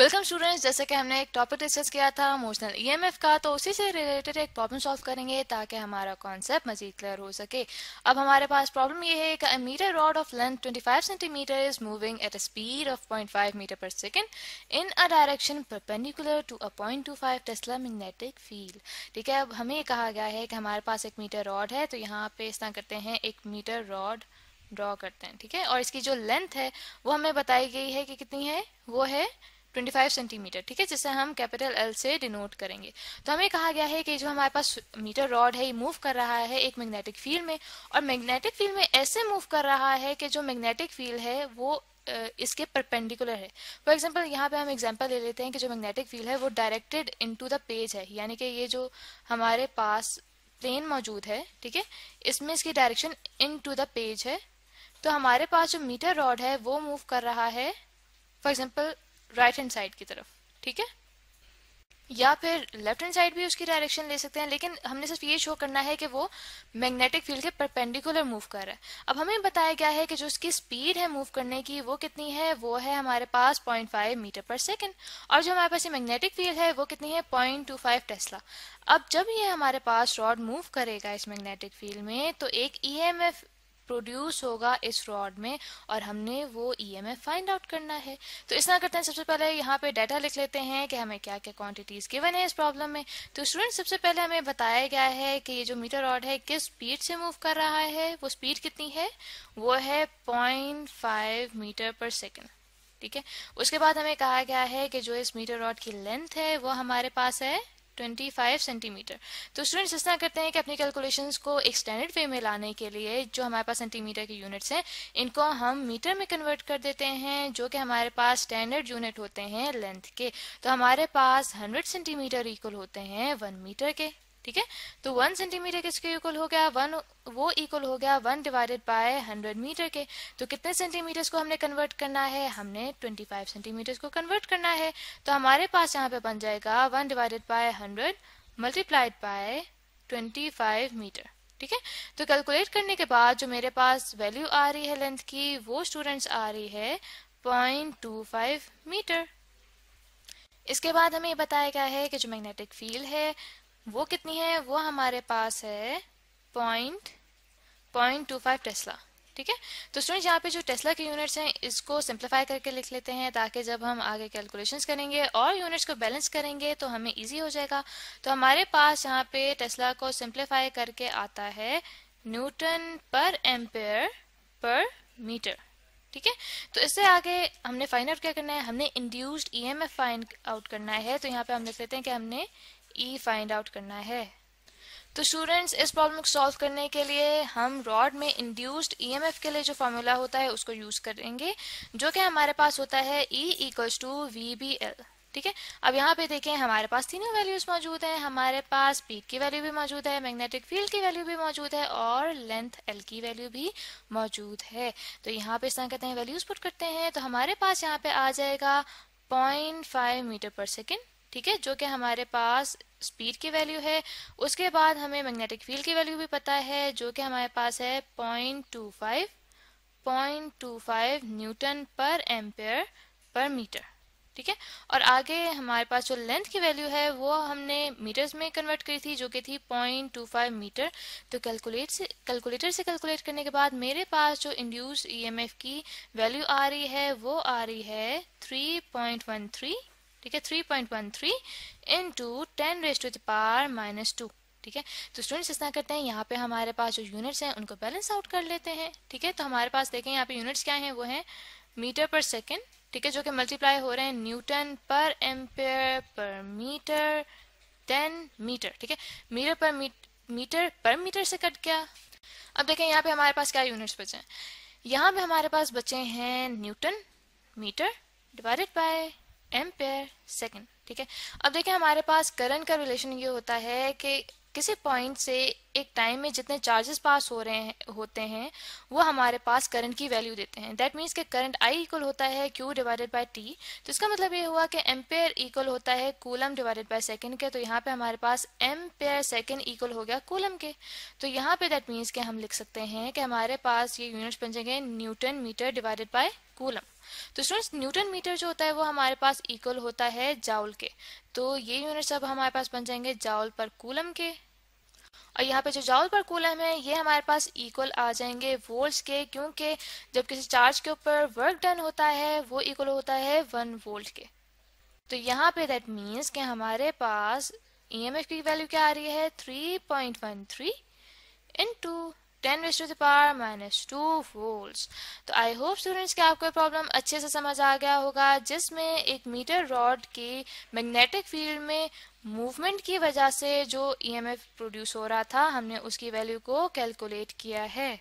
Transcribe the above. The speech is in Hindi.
वेलकम स्टूडेंट्स, जैसे कि हमने एक टॉपिक डिस्कस किया था इमोशनल ईएमएफ का, तो उसी से रिलेटेड एक प्रॉब्लम सॉल्व करेंगे ताकि हमारा कॉन्सेप्ट मजीद क्लियर हो सके। अब हमारे पास प्रॉब्लम ये है कि a metre rod of length 25 centimetre is moving at a speed of 0.5 metre per second in a direction perpendicular to a 0.25 tesla magnetic field. ठीक है, अब हमें कहा गया है कि हमारे पास एक मीटर रॉड है, तो यहाँ पे इस तरह करते हैं, एक मीटर रॉड ड्रॉ करते हैं। ठीक है, और इसकी जो लेंथ है वो हमें बताई गई है कि कितनी है, वो है 25 सेंटीमीटर। ठीक है, जिसे हम कैपिटल एल से डिनोट करेंगे। तो हमें कहा गया है कि जो हमारे पास मीटर रॉड है ये मूव कर रहा है एक मैग्नेटिक फील्ड में, और मैग्नेटिक फील्ड में ऐसे मूव कर रहा है कि जो मैग्नेटिक फील्ड है वो इसके परपेंडिकुलर है। फॉर एग्जांपल यहाँ पे हम एग्जांपल ले लेते हैं कि जो मैग्नेटिक फील्ड है वो डायरेक्टेड इनटू द पेज है, यानी कि ये जो हमारे पास प्लेन मौजूद है, ठीक है, इसमें इसकी डायरेक्शन इनटू द पेज है। तो हमारे पास जो मीटर रॉड है वो मूव कर रहा है for example right hand side की तरफ। ठीक है, या फिर लेफ्ट हैंड साइड भी उसकी डायरेक्शन ले सकते हैं, लेकिन हमने सिर्फ ये शो करना है कि वो मैग्नेटिक फील्ड के परपेंडिकुलर मूव कर रहा है। अब हमें बताया गया है कि जो उसकी स्पीड है मूव करने की वो कितनी है, वो है हमारे पास 0.5 मीटर पर सेकेंड, और जो हमारे पास ये मैग्नेटिक फील्ड है वो कितनी है, 0.25 टेस्ला। अब जब ये हमारे पास रॉड मूव करेगा इस मैग्नेटिक फील्ड में, तो एक ईएमएफ प्रोड्यूस होगा इस रॉड में, और हमने वो ईएमएफ फाइंड आउट करना है। तो इस तरह करते हैं, सबसे पहले यहाँ पे डाटा लिख लेते हैं कि हमें क्या क्या क्वांटिटीज गिवन है इस प्रॉब्लम में। तो स्टूडेंट, सबसे पहले हमें बताया गया है कि ये जो मीटर रॉड है किस स्पीड से मूव कर रहा है, वो स्पीड कितनी है, वो है 0.5 मीटर पर सेकेंड। ठीक है, उसके बाद हमें कहा गया है कि जो इस मीटर रॉड की लेंथ है वो हमारे पास है 25 सेंटीमीटर। तो स्टूडेंट्स, इस तरह करते हैं कि अपनी कैलकुलेशंस को एक स्टैंडर्ड वे में लाने के लिए जो हमारे पास सेंटीमीटर की यूनिट्स हैं इनको हम मीटर में कन्वर्ट कर देते हैं, जो कि हमारे पास स्टैंडर्ड यूनिट होते हैं लेंथ के। तो हमारे पास 100 सेंटीमीटर इक्वल होते हैं 1 मीटर के। ठीक है, तो 1 सेंटीमीटर किसके इक्वल हो गया, वो इक्वल हो गया 1 डिवाइडेड बाय 100 मीटर के। तो कितने सेंटीमीटर्स को हमने कन्वर्ट करना है, हमने 25 सेंटीमीटर्स को कन्वर्ट करना है। तो हमारे पास यहाँ पे बन जाएगा 1 divided by 100 multiplied by 25 metre. ठीक है, तो कैलकुलेट करने के बाद जो मेरे पास वैल्यू आ रही है लेंथ की, वो स्टूडेंट्स आ रही है 0.25 मीटर। इसके बाद हमें बताया गया है कि जो मैग्नेटिक फील्ड है वो कितनी है, वो हमारे पास है 0.25 टेस्ला। ठीक है, तो स्टूडेंट यहाँ पे जो टेस्ला की यूनिट्स हैं इसको सिंप्लीफाई करके लिख लेते हैं, ताकि जब हम आगे कैलकुलेशंस करेंगे और यूनिट्स को बैलेंस करेंगे तो हमें इजी हो जाएगा। तो हमारे पास यहाँ पे टेस्ला को सिंप्लीफाई करके आता है Newton per ampere per metre. ठीक है, तो इससे आगे हमने फाइंड आउट क्या करना है, हमने इंड्यूस्ड ईएमएफ फाइंड आउट करना है। तो यहाँ पे हम लिख लेते हैं कि हमने ई फाइंड आउट करना है। तो स्टूडेंट्स, इस प्रॉब्लम को सॉल्व करने के लिए हम रॉड में इंड्यूस्ड ईएमएफ के लिए जो फॉर्मूला होता है उसको यूज करेंगे, जो कि हमारे पास होता है E इक्वल्स टू VBL। ठीक है, अब यहाँ पे देखें हमारे पास तीनों वैल्यूज मौजूद हैं, हमारे पास स्पीड की वैल्यू भी मौजूद है, मैग्नेटिक फील्ड की वैल्यू भी मौजूद है, और लेंथ L की वैल्यू भी मौजूद है। तो यहाँ पे इस तरह कहते हैं, वैल्यूज पुट करते हैं, तो हमारे पास यहाँ पे आ जाएगा 0.5 मीटर पर सेकेंड। ठीक है, जो कि हमारे पास स्पीड की वैल्यू है। उसके बाद हमें मैग्नेटिक फील्ड की वैल्यू भी पता है, जो कि हमारे पास है 0.25 Newton per ampere per metre. ठीक है, और आगे हमारे पास जो लेंथ की वैल्यू है वो हमने मीटर्स में कन्वर्ट करी थी, जो कि थी 0.25 मीटर। तो कैलकुलेटर से कैलकुलेट करने के बाद मेरे पास जो इंड्यूस्ड ईएमएफ की वैल्यू आ रही है वो आ रही है 3.13। ठीक है, 3.13 इंटू 10⁻⁻²। ठीक है, तो स्टूडेंट्स इस तरह करते हैं, यहाँ पे हमारे पास जो यूनिट्स हैं उनको बैलेंस आउट कर लेते हैं। ठीक है, तो हमारे पास देखें यहाँ पे यूनिट्स क्या हैं, वो हैं मीटर पर सेकेंड। ठीक है, जो कि मल्टीप्लाई हो रहे हैं Newton per ampere per metre, then metre. ठीक है, मीटर पर मीटर से कट गया। अब देखें यहाँ पे हमारे पास क्या यूनिट्स बचे हैं, यहाँ पे हमारे पास बचे हैं newton metre divided by ampere second. ठीक है, अब देखिए हमारे पास करंट का रिलेशन ये होता है कि किसी पॉइंट से एक टाइम में जितने चार्जेस पास होते हैं वो हमारे पास करंट की वैल्यू देते हैं। दैट मीन्स कि करंट I इक्वल होता है Q डिवाइडेड बाय T। तो इसका मतलब ये हुआ कि एम्पेयर इक्वल होता है कूलम डिवाइडेड बाय सेकेंड के। तो यहाँ पे हमारे पास एम्पेयर सेकेंड इक्वल हो गया कूलम के। तो यहाँ पे दैट मीन्स कि हम लिख सकते हैं कि हमारे पास ये यूनिट्स बन जाएंगे newton metre divided by coulomb. तो स्टूडेंट्स न्यूटन मीटर जो होता है वो हमारे पास इक्वल होता है जाउल के, तो ये यूनिट्स अब हमारे पास बन जाएंगे जाउल पर कूलम के। और यहाँ पे जो जाउल पर कूलम है ये हमारे पास इक्वल आ जाएंगे वोल्ट्स के, क्योंकि जब किसी चार्ज के ऊपर वर्क डन होता है वो इक्वल होता है 1 वोल्ट के। तो यहाँ पे दैट मीन्स कि हमारे पास ईएमएफ की वैल्यू क्या आ रही है 3.13 इंटू 10⁻⁻² वोल्ट्स। तो आई होप स्टूडेंट्स कि आपको प्रॉब्लम अच्छे से समझ आ गया होगा, जिसमें एक मीटर रॉड की मैग्नेटिक फील्ड में मूवमेंट की वजह से जो ईएमएफ प्रोड्यूस हो रहा था हमने उसकी वैल्यू को कैलकुलेट किया है।